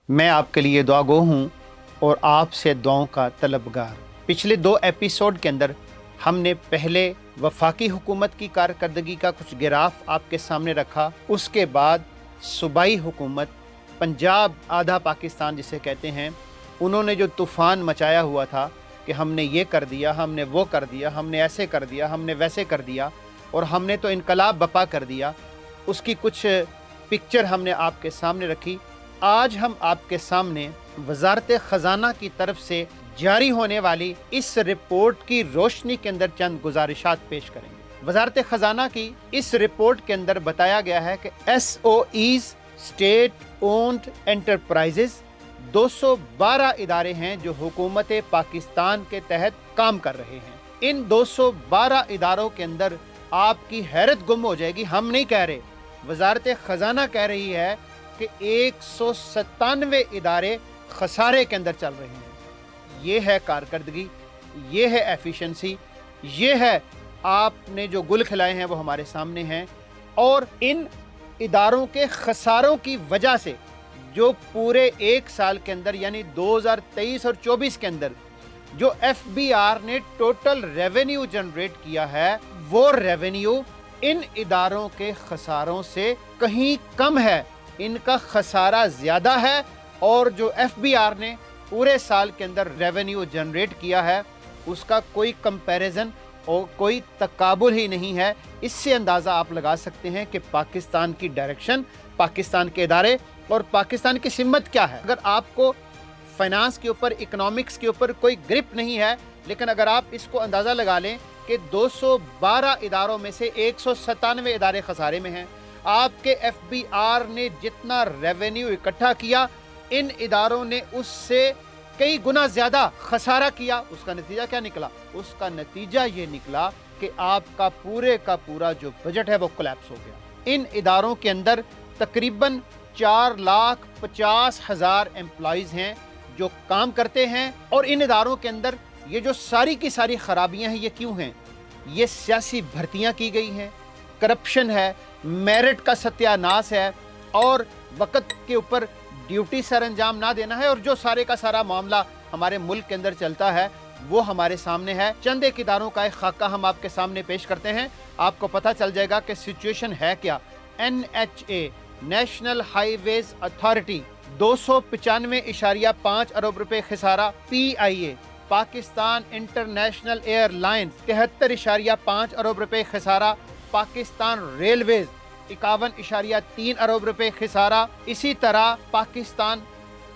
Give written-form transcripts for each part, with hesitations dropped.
मैं आपके लिए दुआगो हूँ और आपसे दुआओं का तलबगार। पिछले 2 एपिसोड के अंदर हमने पहले वफाकी हुकूमत की कारकर्दगी का कुछ ग्राफ आपके सामने रखा। उसके बाद सूबाई हुकूमत, पंजाब आधा पाकिस्तान जिसे कहते हैं, उन्होंने जो तूफ़ान मचाया हुआ था कि हमने ये कर दिया, हमने वो कर दिया, हमने ऐसे कर दिया, हमने वैसे कर दिया और हमने तो इनकलाब बपा कर दिया, उसकी कुछ पिक्चर हमने आपके सामने रखी। आज हम आपके सामने वजारत ख़जाना की तरफ से जारी होने वाली इस रिपोर्ट की रोशनी के अंदर चंद गुजारिशात पेश करेंगे। वजारत ख़जाना की इस रिपोर्ट के अंदर बताया गया है कि SOEs स्टेट ओन्ड एंटरप्राइजेज 212 इदारे हैं जो हुकूमत पाकिस्तान के तहत काम कर रहे हैं। इन 212 इदारों के अंदर आपकी हैरत गुम हो जाएगी, हम नहीं कह रहे, वजारत ख़जाना कह रही है कि 197 इदारे खसारे के अंदर चल रहे हैं। ये है कारकर्दगी, ये है एफिशिएंसी, ये है आपने जो गुल खिलाए हैं वो हमारे सामने हैं। और इन इदारों के खसारों की वजह से जो पूरे एक साल के अंदर यानी 2023 और 24 के अंदर जो FBR ने टोटल रेवेन्यू जनरेट किया है, वो रेवेन्यू इन इदारों के खसारों से कहीं कम है। इनका खसारा ज़्यादा है और जो FBR ने पूरे साल के अंदर रेवेन्यू जनरेट किया है उसका कोई कंपैरिजन और कोई तकाबुल ही नहीं है। इससे अंदाज़ा आप लगा सकते हैं कि पाकिस्तान की डायरेक्शन, पाकिस्तान के इदारे और पाकिस्तान की सिमत क्या है। अगर आपको फाइनेंस के ऊपर, इकोनॉमिक्स के ऊपर कोई ग्रिप नहीं है, लेकिन अगर आप इसको अंदाज़ा लगा लें कि 212 इदारों में से 197 इदारे खसारे में हैं। आपके FBR ने जितना रेवेन्यू इकट्ठा किया, इन इदारों ने उससे कई गुना ज़्यादा खसारा किया। उसका नतीजा क्या निकला? उसका नतीजा ये निकला कि आपका पूरे का पूरा जो बजट है वो कोलैप्स हो गया। इन इदारों के अंदर तकरीबन 4,50,000 एम्प्लॉइज़ हैं जो काम करते हैं। और इन इदारों के अंदर ये जो सारी की सारी खराबियां हैं, ये क्यों हैं? ये सियासी भर्तियां की गई हैं, करप्शन है, मेरिट का सत्यानाश है और वक्त के ऊपर ड्यूटी सर अंजाम ना देना है। और जो सारे का सारा मामला हमारे मुल्क के अंदर चलता है वो हमारे सामने है। चंद एक इदारों का एक खाका हम आपके सामने पेश करते हैं, आपको पता चल जाएगा कि सिचुएशन है क्या। NHA नेशनल हाईवेज अथॉरिटी 295.5 अरब रुपए खसारा। PIA पाकिस्तान इंटरनेशनल एयरलाइंस 73.5 अरब रुपए खसारा। पाकिस्तान रेलवेज 51.3 अरब रुपए खसारा। इसी तरह पाकिस्तान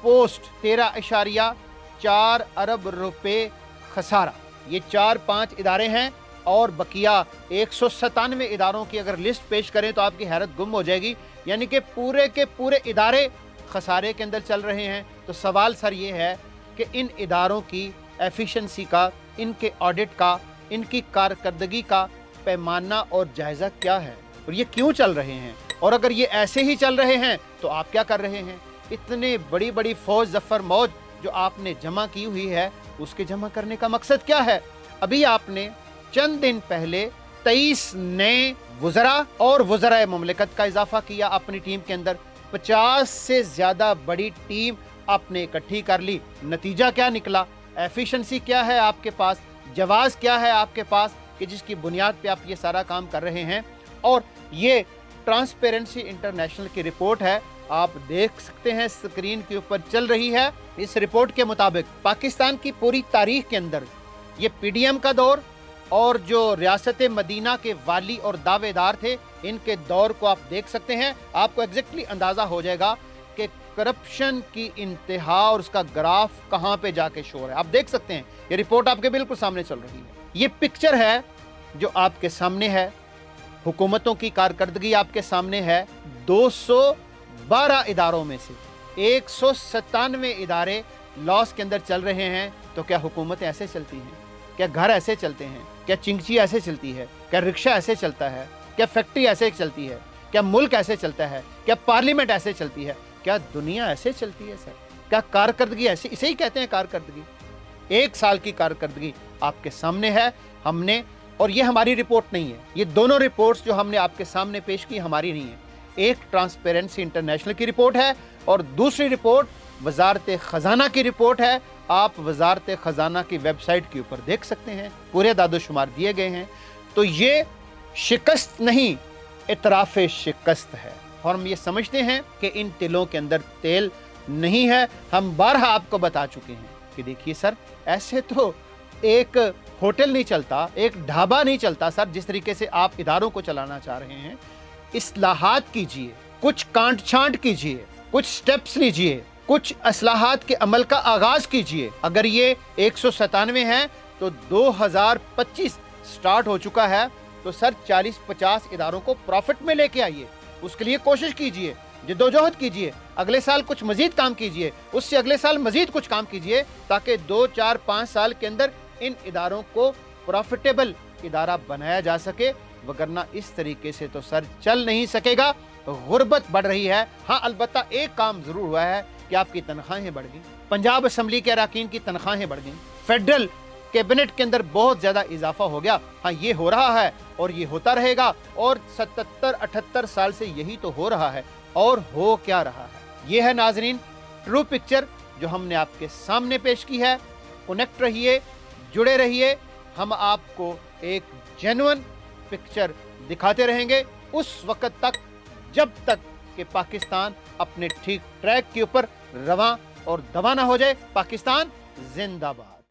पोस्ट 13.4 अरब रुपए खसारा। ये 4-5 इदारे हैं और बकिया 197 इदारों की अगर लिस्ट पेश करें तो आपकी हैरत गुम हो जाएगी। यानी कि पूरे के पूरे इदारे खसारे के अंदर चल रहे हैं। तो सवाल सर ये है कि इन इदारों की एफिशिएंसी का, इनके ऑडिट का, इनकी कारकर्दगी का पैमाना और जायज़ा क्या है और ये क्यों चल रहे हैं? और अगर ये ऐसे ही चल रहे हैं तो आप क्या कर रहे हैं? इतने बड़ी बड़ी फौज, जफर मौज जो आपने जमा की हुई है, उसके जमा करने का मकसद क्या है? अभी आपने चंद दिन पहले 23 नए वज़रा और वज़राए मुमलिकत का इजाफा किया अपनी टीम के अंदर। 50 से ज़्यादा बड़ी टीम आपने इकट्ठी कर ली। नतीजा क्या निकला? एफिशिएंसी क्या है आपके पास? जवाज़ क्या है आपके पास कि जिसकी बुनियाद पे आप ये सारा काम कर रहे हैं? और ये ट्रांसपेरेंसी इंटरनेशनल की रिपोर्ट है, आप देख सकते हैं स्क्रीन के ऊपर चल रही है। इस रिपोर्ट के मुताबिक पाकिस्तान की पूरी तारीख के अंदर ये PDM का दौर और जो रियासत मदीना के वाली और दावेदार थे, इनके दौर को आप देख सकते हैं। आपको एग्जैक्टली अंदाज़ा हो जाएगा कि करप्शन की इंतहा और उसका ग्राफ कहाँ पे जाके शो है। आप देख सकते हैं, ये रिपोर्ट आपके बिल्कुल सामने चल रही है। ये पिक्चर है जो आपके सामने है, हुकूमतों की कारकर्दगी आपके सामने है। 212 इदारों में से 197 इदारे लॉस के अंदर चल रहे हैं। तो क्या हुकूमतें ऐसे चलती हैं? क्या घर ऐसे चलते हैं? क्या चिंगची ऐसे चलती है? क्या रिक्शा ऐसे चलता है? क्या फैक्ट्री ऐसे चलती है? क्या मुल्क ऐसे चलता है? क्या पार्लियामेंट ऐसे चलती है? क्या दुनिया ऐसे चलती है सर? क्या कारकर्दगी ऐसे, इसे ही कहते हैं कारकर्दगी? एक साल की कारकर्दगी आपके सामने है हमने, और ये हमारी रिपोर्ट नहीं है। ये दोनों रिपोर्ट्स जो हमने आपके सामने पेश की हमारी नहीं है। एक ट्रांसपेरेंसी इंटरनेशनल की रिपोर्ट है और दूसरी रिपोर्ट वजारत ख़जाना की रिपोर्ट है, आप वजारत ख़जाना की वेबसाइट के ऊपर देख सकते हैं, पूरे दादोशुमार दिए गए हैं। तो ये शिकस्त नहीं, इतराफ़ शिकस्त है, और हम ये समझते हैं कि इन तिलों के अंदर तेल नहीं है। हम बारहा आपको बता चुके हैं कि देखिए सर, ऐसे तो एक होटल नहीं चलता, एक ढाबा नहीं चलता सर, जिस तरीके से आप इदारों को चलाना चाह रहे हैं। इस्लाहात कीजिए, कुछ कांट छांट कीजिए, कुछ स्टेप्स लीजिए, कुछ असलाहात के अमल का आगाज कीजिए। अगर ये 197 है तो 2025 स्टार्ट हो चुका है, तो सर 40-50 इदारों को प्रॉफिट में लेके आइए, उसके लिए कोशिश कीजिए, जद्दोजहद कीजिए, अगले साल कुछ मजीद काम कीजिए, उससे अगले साल मजीद कुछ काम कीजिए, ताकि 2, 4, 5 साल के अंदर इन इदारों को प्रॉफिटेबल इदारा बनाया जा सके। वगरना इस तरीके से तो सर चल नहीं सकेगा, गुर्बत बढ़ रही है। हाँ, अलबत्ता एक काम जरूर हुआ है कि आपकी तनख्वाहें बढ़ गई, पंजाब असम्बली के अरकान की तनख्वाहें बढ़ गई, फेडरल कैबिनेट के अंदर बहुत ज्यादा इजाफा हो गया। हाँ, ये हो रहा है और ये होता रहेगा, और 77-78 साल से यही तो हो रहा है, और हो क्या रहा है। ये है नाजरीन ट्रू पिक्चर जो हमने आपके सामने पेश की है। कनेक्ट रहिए, जुड़े रहिए, हम आपको एक जेन्युइन पिक्चर दिखाते रहेंगे उस वक्त तक, जब तक कि पाकिस्तान अपने ठीक ट्रैक के ऊपर रवां और दवा ना हो जाए। पाकिस्तान जिंदाबाद।